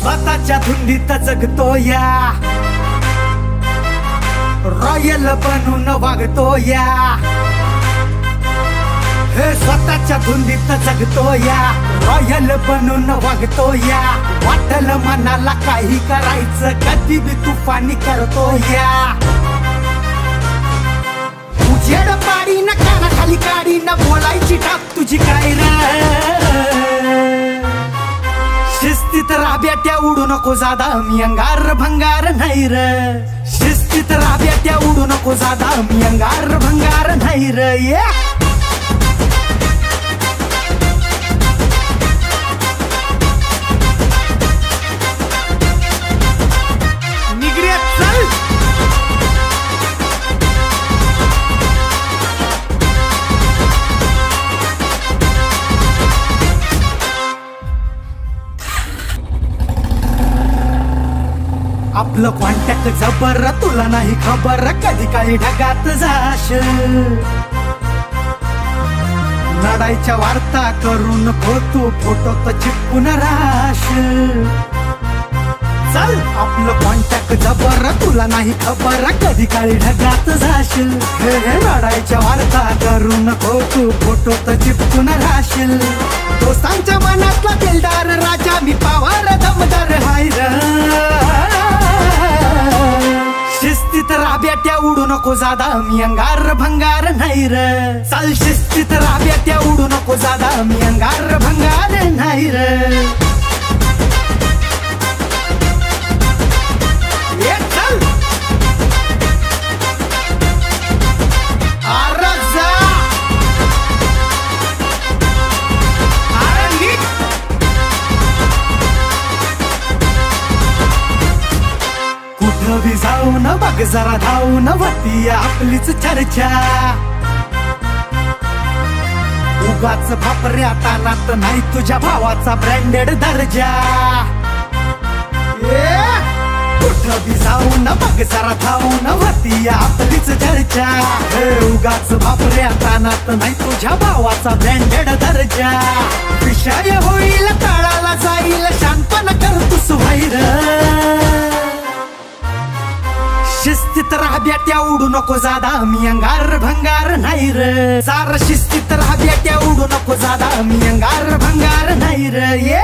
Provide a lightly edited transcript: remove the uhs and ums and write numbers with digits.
स्वतःच्या धुंदीत जगतो या, रॉयल बनून वागतो या, हे स्वतःच्या धुंदीत जगतो या, रॉयल बनून वागतो या, वाटल मनाला काही करायचं कधी बी तुफानी करतो या, उजेड पाडी न कानाखाली काढी न बोलायची टाप तुझी काय रे, शिस्तीत राहा बेट्या उडू नको जादा मी अंगार भंगार नाही रे, शिस्तीत राहा बेट्या उडू नको जादा मी अंगार भंगार नाही रे. आपलं कॉन्टॅक्ट जबर तुला नाही खबर कधी काही ढगात जाश, लढाईच्या वार्ता करून फोटो फोटोत चिपकून राश. चल आपलं कॉन्टॅक्ट जबर तुला नाही खबर कधी काही ढगात जाशील, लढाईच्या वार्ता करून फोटो फोटोत चिपकून राशील. दोस्तांच्या मनातला दिलदार राजा मी पावार दमदार हाय रे, शिस्तीत राहा बेट्या उडू नको जादा मी अंगार भंगार नाही रे, चल शिस्तीत राहा बेट्या उडू नको जादा मी अंगार भंगार नाही रे. कुठं जाऊन बघ जरा धावून होती आपलीच चर्चा, उगाच भापऱ्या तानात नाही तुझ्या भावाचा ब्रँडेड दर्जा. कुठं बी जाऊन बघ जरा धावून होती आपलीच चर्चा, उगाच भापऱ्या तानात नाही तुझ्या भावाचा ब्रँडेड दर्जा. विषय होईल तळाला जाईल शांतपण कर तू सुभाईर, शिस्तीत राहा बेट्या उडू नको जादा मी अंगार भंगार नाही रे, सार शिस्तीत राहा बेट्या उडू नको जादा मी अंगार भंगार नाही रे.